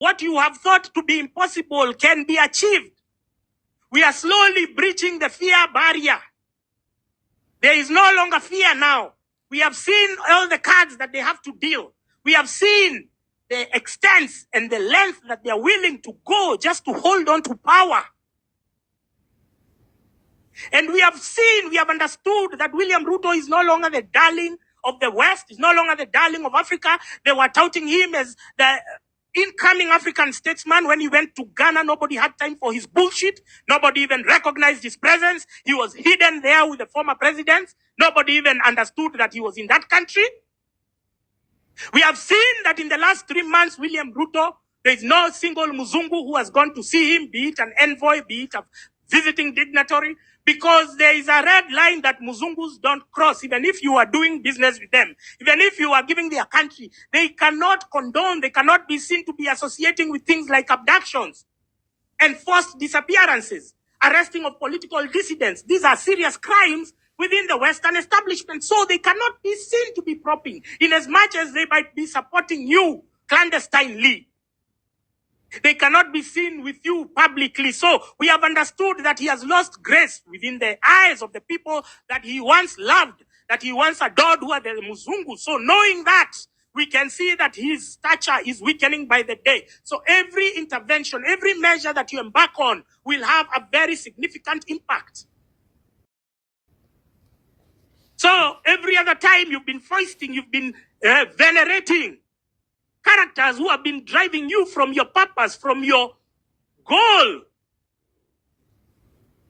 What you have thought to be impossible can be achieved. We are slowly breaching the fear barrier. There is no longer fear now. We have seen all the cards that they have to deal. We have seen the extent and the length that they are willing to go just to hold on to power. And we have understood that William Ruto is no longer the darling of the West, is no longer the darling of Africa. They were touting him as the incoming African statesman. When he went to Ghana, nobody had time for his bullshit. Nobody even recognized his presence. He was hidden there with the former presidents. Nobody even understood that he was in that country. We have seen that in the last 3 months, William Ruto, there is no single Muzungu who has gone to see him, be it an envoy, be it a visiting dignitary, because there is a red line that Muzungus don't cross, even if you are doing business with them, even if you are giving their country. They cannot condone, they cannot be seen to be associating with things like abductions and forced disappearances, arresting of political dissidents. These are serious crimes within the Western establishment, so they cannot be seen to be propping, in as much as they might be supporting you clandestinely. They cannot be seen with you publicly. So we have understood that he has lost grace within the eyes of the people that he once loved, that he once adored, who are the Muzungu. So knowing that, we can see that his stature is weakening by the day. So every intervention, every measure that you embark on will have a very significant impact. So every other time you've been foisting, you've been venerating characters who have been driving you from your purpose, from your goal.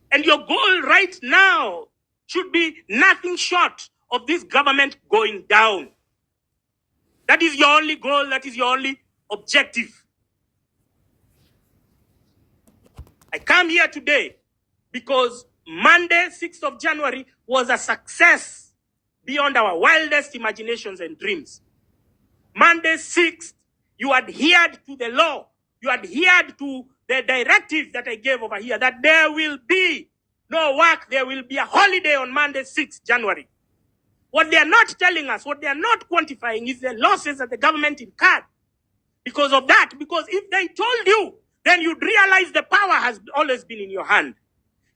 And your goal right now should be nothing short of this government going down. That is your only goal, that is your only objective. I come here today because Monday, 6th of January, was a success beyond our wildest imaginations and dreams. Monday 6th, you adhered to the law. You adhered to the directive that I gave over here, that there will be no work, there will be a holiday on Monday 6th January. What they are not telling us, what they are not quantifying, is the losses that the government incurred because of that. Because if they told you, then you'd realize the power has always been in your hand.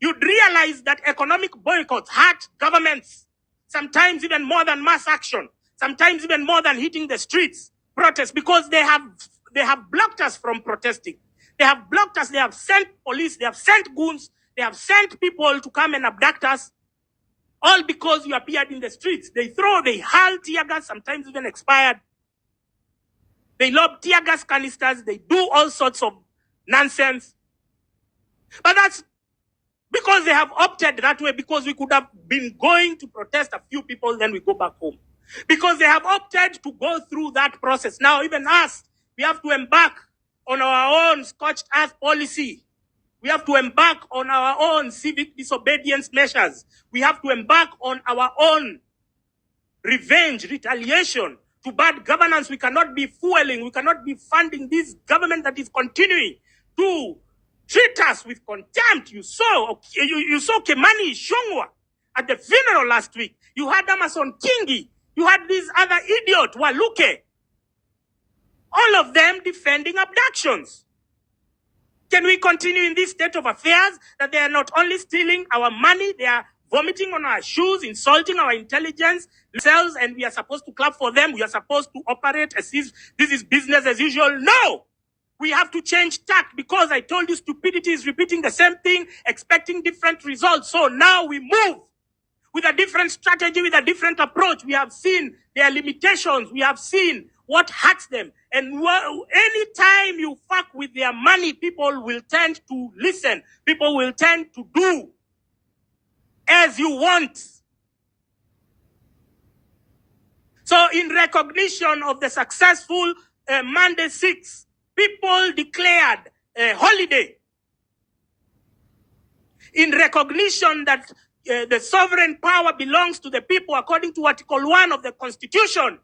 You'd realize that economic boycotts hurt governments, sometimes even more than mass action. Sometimes even more than hitting the streets, protests, because they have blocked us from protesting. They have blocked us. They have sent police. They have sent goons. They have sent people to come and abduct us, all because you appeared in the streets. They hurl tear gas, sometimes even expired. They lob tear gas canisters. They do all sorts of nonsense. But that's because they have opted that way, because we could have been going to protest a few people, then we go back home. Because they have opted to go through that process. Now, even us, we have to embark on our own scorched earth policy. We have to embark on our own civic disobedience measures. We have to embark on our own revenge, retaliation to bad governance. We cannot be fueling, we cannot be funding this government that is continuing to treat us with contempt. You saw Kemani Shongwa at the funeral last week. You had Amason Kingi. You had this other idiot, Waluke. All of them defending abductions. Can we continue in this state of affairs, that they are not only stealing our money, they are vomiting on our shoes, insulting our intelligence themselves, and we are supposed to clap for them? We are supposed to operate as if this is business as usual? No! We have to change tack, because I told you stupidity is repeating the same thing, expecting different results. So now we move with a different strategy, with a different approach. We have seen their limitations. We have seen what hurts them. And anytime you fuck with their money, people will tend to listen. People will tend to do as you want. So in recognition of the successful Monday 6, people declared a holiday. In recognition that the sovereign power belongs to the people according to Article 1 of the Constitution.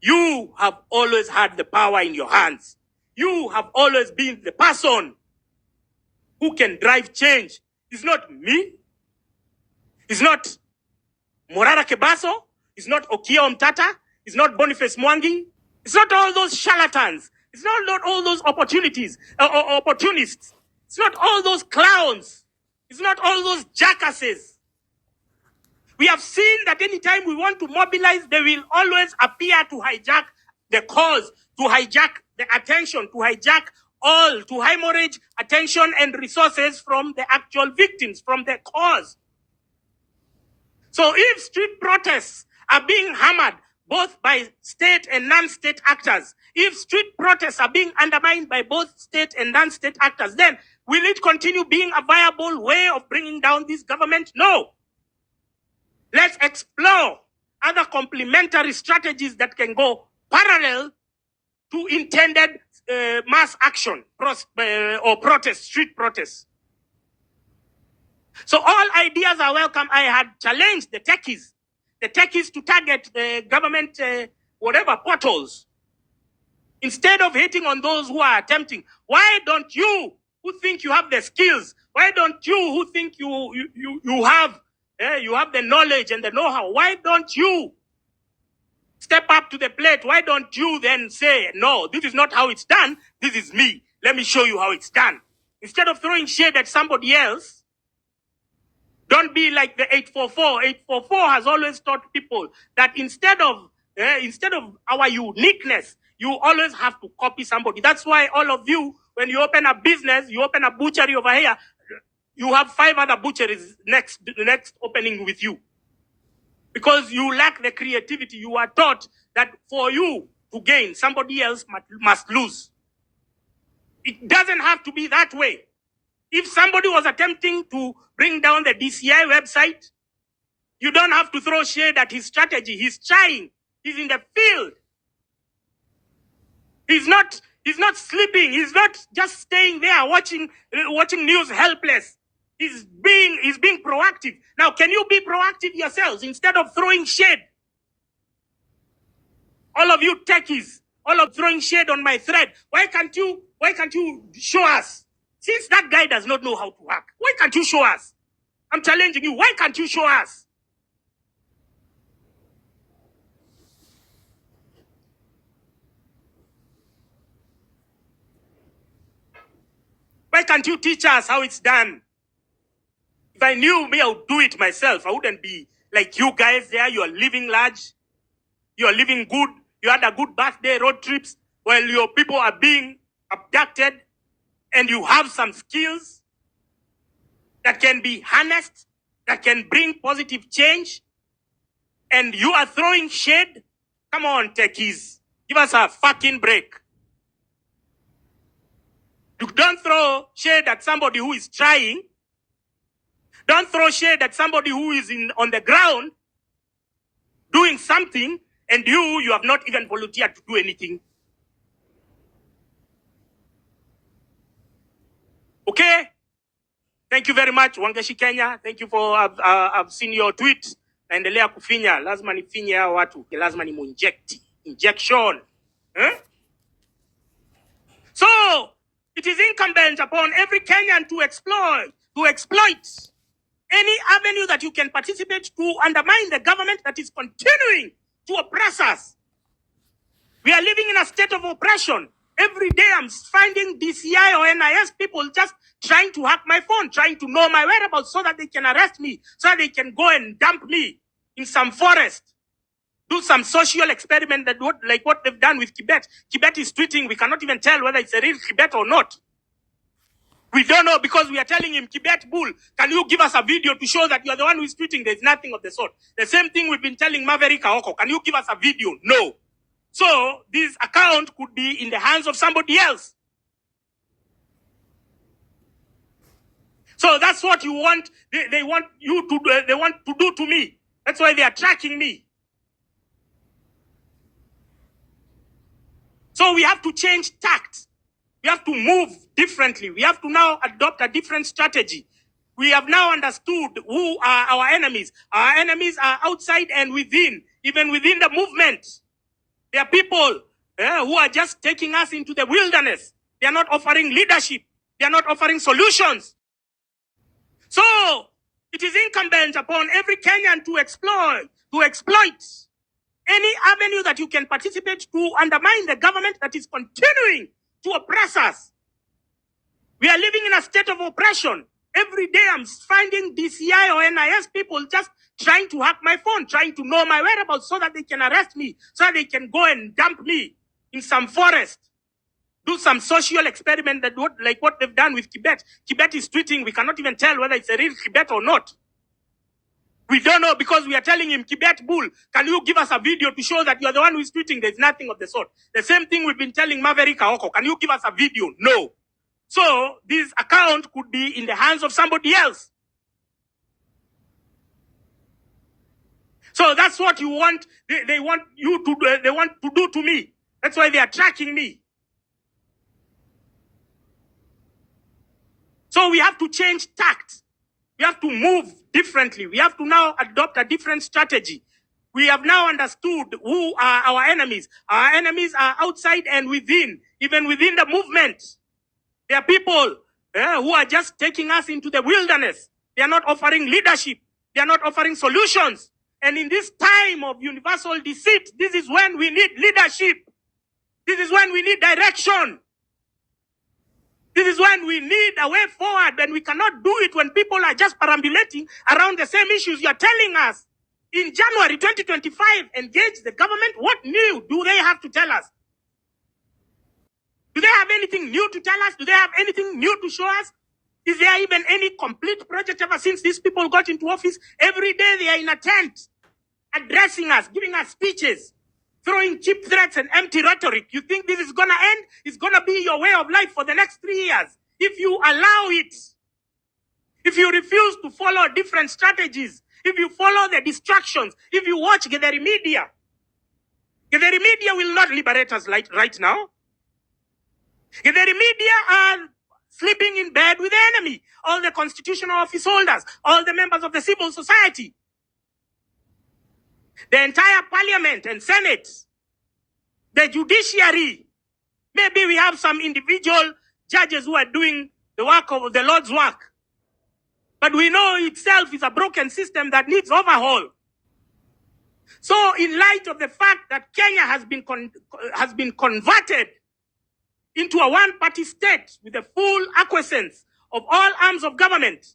You have always had the power in your hands. You have always been the person who can drive change. It's not me. It's not Morara Kebaso. It's not Okia Omtata. It's not Boniface Mwangi. It's not all those charlatans. It's not all those opportunities, opportunists. It's not all those clowns. It's not all those jackasses. We have seen that anytime we want to mobilize, they will always appear to hijack the cause, to hijack the attention, to hijack all, to hemorrhage attention and resources from the actual victims, from the cause. So if street protests are being hammered both by state and non-state actors, if street protests are being undermined by both state and non-state actors, then will it continue being a viable way of bringing down this government? No. Let's explore other complementary strategies that can go parallel to intended mass action or protest, street protests. So all ideas are welcome. I had challenged the techies to target the government, whatever portals, instead of hitting on those who are attempting. Why don't you, who think you have the skills, why don't you, who think you have the knowledge and the know-how, why don't you step up to the plate? Why don't you then say, no, this is not how it's done, this is me, let me show you how it's done. Instead of throwing shade at somebody else, don't be like the 844. 844 has always taught people that instead of our uniqueness, you always have to copy somebody. That's why all of you, when you open a business, you open a butchery over here, you have 5 other butcheries next opening with you. Because you lack the creativity. You are taught that for you to gain, somebody else must lose. It doesn't have to be that way. If somebody was attempting to bring down the DCI website, you don't have to throw shade at his strategy. He's trying. He's in the field. He's not sleeping. He's not just staying there watching news helpless. He's being proactive. Now, can you be proactive yourselves instead of throwing shade? All of you techies, all of throwing shade on my thread. Why can't you show us? Since that guy does not know how to hack, why can't you show us? I'm challenging you. Why can't you show us? Why can't you teach us how it's done? If I knew me, I would do it myself. I wouldn't be like you guys there. You are living large. You are living good. You had a good birthday, road trips, while your people are being abducted. And you have some skills that can be harnessed, that can bring positive change, and you are throwing shade? Come on, techies. Give us a fucking break. You don't throw shade at somebody who is trying. Don't throw shade at somebody who is on the ground doing something, and you have not even volunteered to do anything. Okay? Thank you very much, Wangeshi Kenya. Thank you for, I've seen your tweet. Naendelea kufinya. Lazima nifinye hao watu. Lazima ni injection. Huh? So, it is incumbent upon every Kenyan to exploit any avenue that you can participate to undermine the government that is continuing to oppress us. We are living in a state of oppression. Every day I'm finding DCI or NIS people just trying to hack my phone, trying to know my whereabouts so that they can arrest me, so that they can go and dump me in some forest. Do some social experiment like what they've done with Kibet. Kibet is tweeting. We cannot even tell whether it's a real Kibet or not. We don't know because we are telling him, Kibet Bull, can you give us a video to show that you are the one who is tweeting? There's nothing of the sort. The same thing we've been telling Maverick Aoko. Can you give us a video? No. So this account could be in the hands of somebody else. So that's what you want. They want you to do. They want to do to me. That's why they are tracking me. So we have to change tact. We have to move differently. We have to now adopt a different strategy. We have now understood who are our enemies. Our enemies are outside and within, even within the movement. There are people who are just taking us into the wilderness. They are not offering leadership. They are not offering solutions. So it is incumbent upon every Kenyan to exploit any avenue that you can participate to undermine the government that is continuing to oppress us. We are living in a state of oppression. Every day I'm finding DCI or NIS people just trying to hack my phone, trying to know my whereabouts so that they can arrest me, so that they can go and dump me in some forest. Do some social experiment that like what they've done with Tibet. Tibet is tweeting. We cannot even tell whether it's a real Tibet or not. We don't know because we are telling him, Tibet bull, can you give us a video to show that you are the one who is tweeting? There's nothing of the sort. The same thing we've been telling Maverick Aoko. Can you give us a video? No. So this account could be in the hands of somebody else. So that's what you want. They want you to do. They want to do to me. That's why they are tracking me. So we have to change tact. We have to move differently. We have to now adopt a different strategy. We have now understood who are our enemies. Our enemies are outside and within, even within the movement. There are people who are just taking us into the wilderness. They are not offering leadership. They are not offering solutions. And in this time of universal deceit, this is when we need leadership. This is when we need direction. This is when we need a way forward, and we cannot do it when people are just perambulating around the same issues. You're telling us in January 2025, engage the government. What new do they have to tell us? Do they have anything new to tell us? Do they have anything new to show us? Is there even any complete project ever since these people got into office? Every day they are in a tent, addressing us, giving us speeches, throwing cheap threats and empty rhetoric. You think this is going to end? It's going to be your way of life for the next 3 years. If you allow it, if you refuse to follow different strategies, if you follow the distractions, if you watch Gaitho media will not liberate us right now. Gaitho media are sleeping in bed with the enemy. All the constitutional office holders, all the members of the civil society, the entire parliament and senate, the judiciary. Maybe we have some individual judges who are doing the work of the Lord's work. But we know itself is a broken system that needs overhaul. So in light of the fact that Kenya has been converted into a one-party state with the full acquiescence of all arms of government,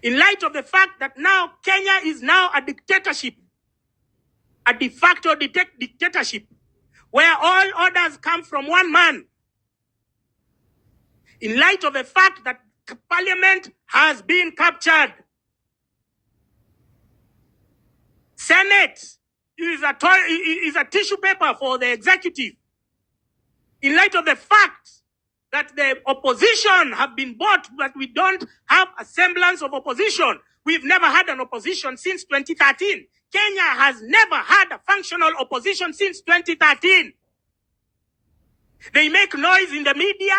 in light of the fact that now Kenya is now a dictatorship, a de facto dictatorship, where all orders come from one man, in light of the fact that parliament has been captured, Senate is a tissue paper for the executive, in light of the fact that the opposition have been bought, but we don't have a semblance of opposition. We've never had an opposition since 2013. Kenya has never had a functional opposition since 2013. They make noise in the media,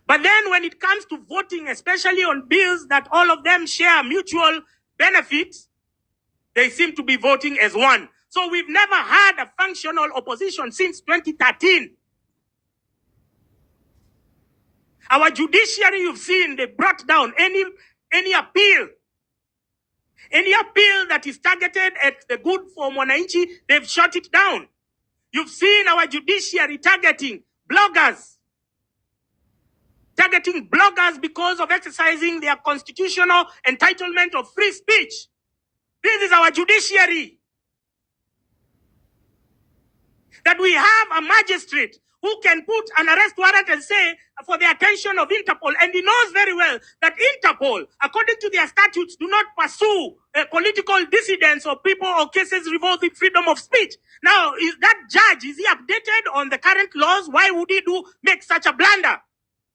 but then when it comes to voting, especially on bills that all of them share mutual benefits, they seem to be voting as one. So we've never had a functional opposition since 2013. Our judiciary, you've seen, they brought down any appeal. Any appeal that is targeted at the good for Mwananchi, they've shut it down. You've seen our judiciary targeting bloggers because of exercising their constitutional entitlement of free speech. This is our judiciary. That we have a magistrate who can put an arrest warrant and say for the attention of Interpol, and he knows very well that Interpol, according to their statutes, do not pursue political dissidents or people or cases involving freedom of speech. Now, is that judge, is he updated on the current laws? Why would he make such a blunder?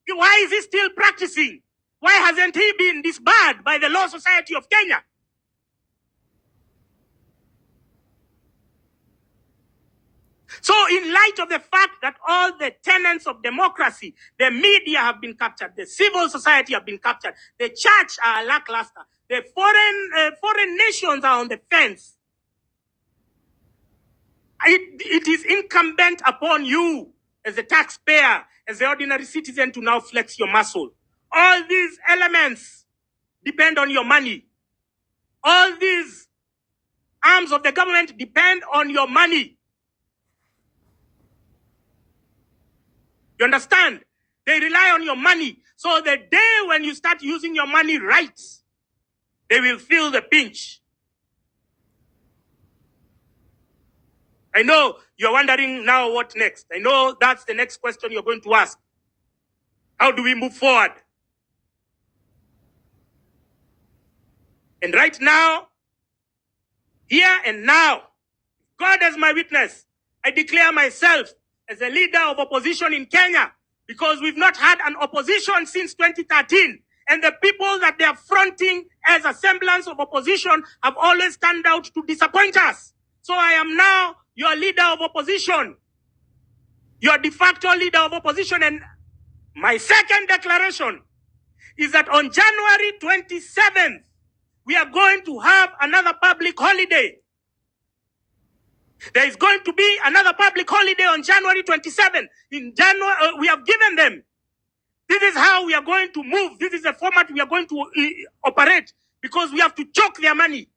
Why is he still practicing? Why hasn't he been disbarred by the Law Society of Kenya? So in light of the fact that all the tenets of democracy, the media have been captured, the civil society have been captured, the church are lackluster, the foreign nations are on the fence, it is incumbent upon you as a taxpayer, as the ordinary citizen, to now flex your muscle. All these elements depend on your money. All these arms of the government depend on your money. You understand? They rely on your money. So the day when you start using your money right, they will feel the pinch. I know you're wondering now what next. I know that's the next question you're going to ask. How do we move forward? And right now, here and now, God as my witness, I declare myself as a leader of opposition in Kenya, because we've not had an opposition since 2013. And the people that they are fronting as a semblance of opposition have always turned out to disappoint us. So I am now your leader of opposition, your de facto leader of opposition. And my second declaration is that on January 27th, we are going to have another public holiday. There is going to be another public holiday on January 27th. In January, we have given them. This is how we are going to move. This is the format we are going to operate, because we have to choke their money.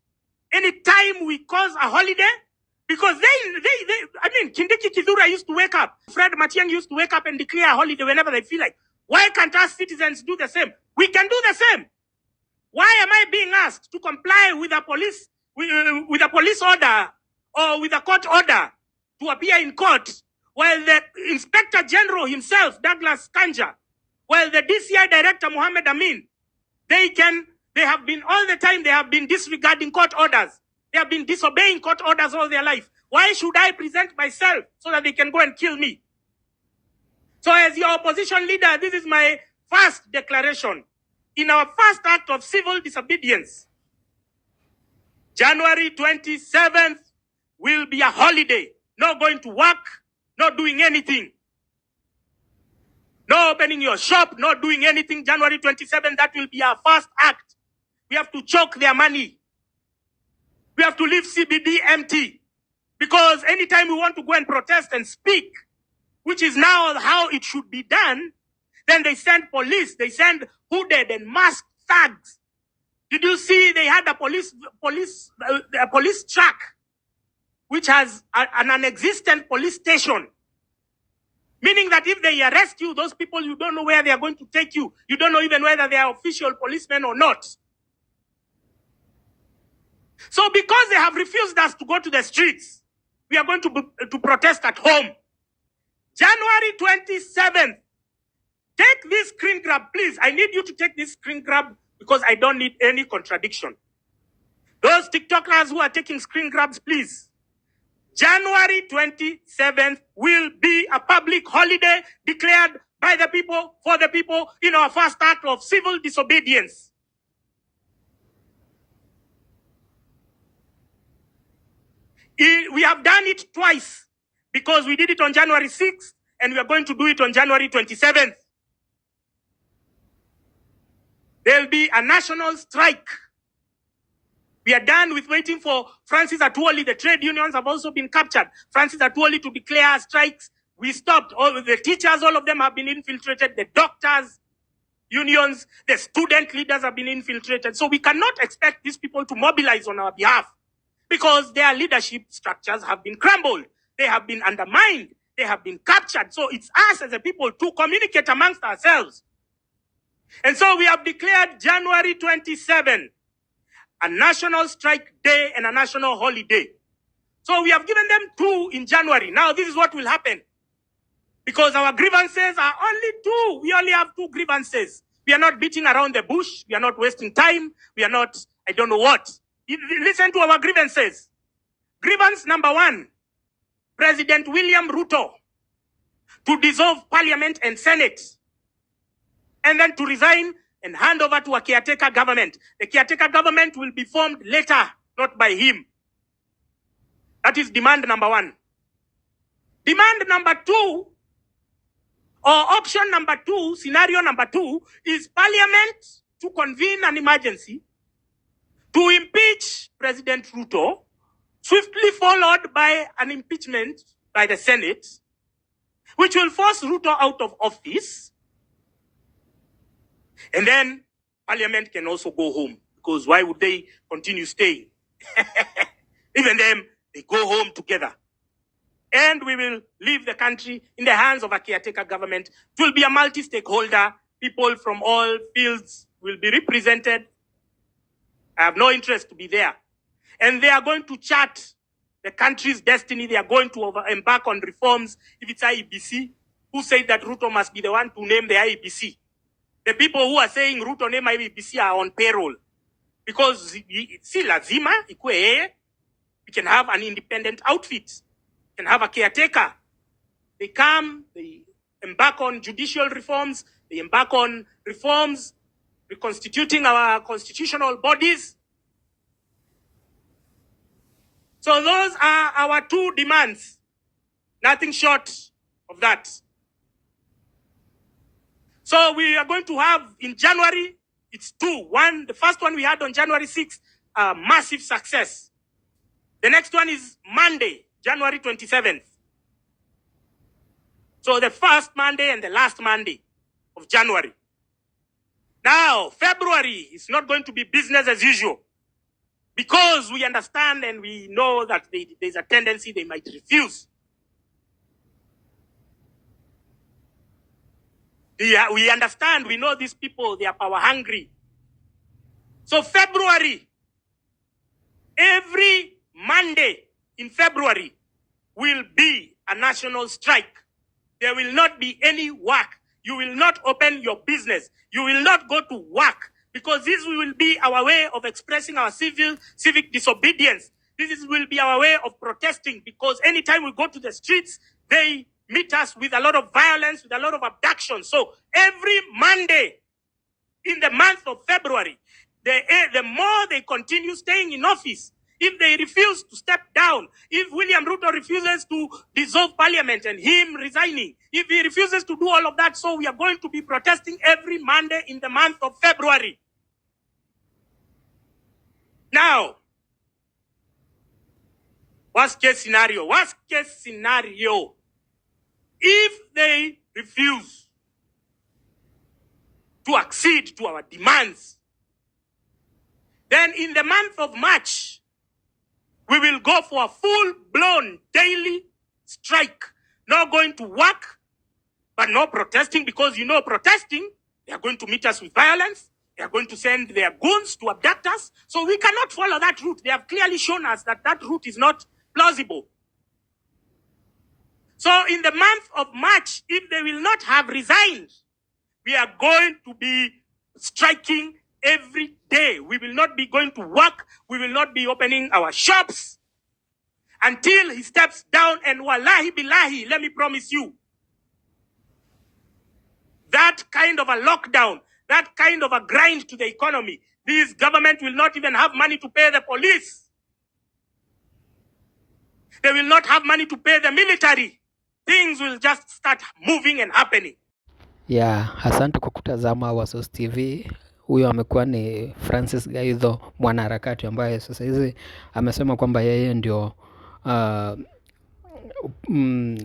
Anytime we cause a holiday, because Kindiki Kizura used to wake up. Fred Matiang'i used to wake up and declare a holiday whenever they feel like. Why can't us citizens do the same? We can do the same. Why am I being asked to comply with a police order or with a court order to appear in court, while the Inspector General himself, Douglas Kanja, while the DCI Director, Mohammed Amin, they have been disregarding court orders. They have been disobeying court orders all their life. Why should I present myself so that they can go and kill me? So as your opposition leader, this is my first declaration. In our first act of civil disobedience, January 27th will be a holiday. Not going to work, not doing anything. No opening your shop, not doing anything. January 27th, that will be our first act. We have to choke their money. We have to leave CBD empty. Because anytime we want to go and protest and speak, which is now how it should be done, then they send police, they send hooded and masked thugs. Did you see they had a police truck, which has an non-existent police station? Meaning that if they arrest you, those people, you don't know where they are going to take you. You don't know even whether they are official policemen or not. So because they have refused us to go to the streets, we are going to protest at home. January 27th, take this screen grab, please. I need you to take this screen grab because I don't need any contradiction. Those TikTokers who are taking screen grabs, please. January 27th will be a public holiday declared by the people, for the people, in our first act of civil disobedience. We have done it twice, because we did it on January 6th and we are going to do it on January 27th. There will be a national strike. We are done with waiting for Francis Atwoli. The trade unions have also been captured. Francis Atwoli to declare strikes. We stopped. All the teachers, all of them have been infiltrated. The doctors, unions, the student leaders have been infiltrated. So we cannot expect these people to mobilize on our behalf, because their leadership structures have been crumbled. They have been undermined. They have been captured. So it's us as a people to communicate amongst ourselves. And so we have declared January 27 a national strike day and a national holiday. So we have given them 2 in January. Now this is what will happen. Because our grievances are only 2. We only have 2 grievances. We are not beating around the bush. We are not wasting time. We are not, I don't know what. Listen to our grievances. Grievance number 1, President William Ruto to dissolve Parliament and Senate, and then to resign and hand over to a caretaker government. The caretaker government will be formed later, not by him. That is demand number 1. Demand number 2, or option number 2, scenario number 2, is Parliament to convene an emergency to impeach President Ruto, swiftly followed by an impeachment by the Senate, which will force Ruto out of office. And then Parliament can also go home, because why would they continue staying? Even them, they go home together. And we will leave the country in the hands of a caretaker government. It will be a multi-stakeholder. People from all fields will be represented. I have no interest to be there. And they are going to chart the country's destiny. They are going to embark on reforms. If it's IEBC, who said that Ruto must be the one to name the IEBC? The people who are saying Ruto name IEBC are on payroll. Because si lazima ikue yeye, we can have an independent outfit. We can have a caretaker. They come, they embark on judicial reforms, they embark on reforms, reconstituting our constitutional bodies. So those are our two demands. Nothing short of that. So we are going to have in January, it's two. One, the first one we had on January 6th, a massive success. The next one is Monday, January 27th. So the first Monday and the last Monday of January. Now, February is not going to be business as usual, because we understand and we know that there's a tendency they might refuse. We understand, we know these people, they are power hungry. So February, every Monday in February will be a national strike. There will not be any work. You will not open your business. You will not go to work, because this will be our way of expressing our civic disobedience. Will be our way of protesting, because anytime we go to the streets, they meet us with a lot of violence, with a lot of abduction. So every Monday in the month of February, the more they continue staying in office, if they refuse to step down, if William Ruto refuses to dissolve parliament and him resigning, if he refuses to do all of that, so we are going to be protesting every Monday in the month of February. Now, worst case scenario, if they refuse to accede to our demands, then in the month of March, we will go for a full-blown daily strike. Not going to work, but no protesting, because protesting, they are going to meet us with violence. They are going to send their goons to abduct us. So we cannot follow that route. They have clearly shown us that that route is not plausible. So in the month of March, if they will not have resigned, we are going to be striking every day. We will not be going to work. We will not be opening our shops until he steps down. And wallahi billahi, let me promise you, that kind of a lockdown, that kind of a grind to the economy, this government will not even have money to pay the police. They will not have money to pay the military. Things will just start moving and happening. Yeah, asante kwa kutazama Ruto'S TV. Huyo amekuwa ni Francis Gaitho, mwanaharakati ambaye sasa hizi amesema kwamba yeye ndio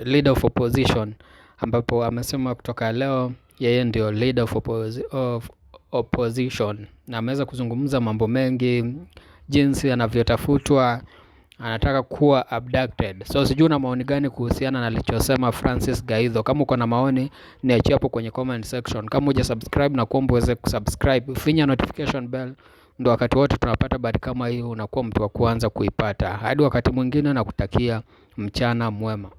leader of opposition, ambapo amesema kutoka leo yeye ndio leader of opposition, na ameweza kuzungumza mambo mengi, jinsi anavyotafutwa, anataka kuwa abducted. So sijui una maoni gani kuhusiana na alichosema Francis Gaitho? Kama uko na maoni, niachie hapo kwenye comment section. Kama hujasubscribe, na kuomba uweze kusubscribe, finya notification bell, ndio wakati wote tunapata habari kama hii unakuwa mtu wa kwanza kuipata. Hadi wakati mwingine, na kutakia mchana mwema.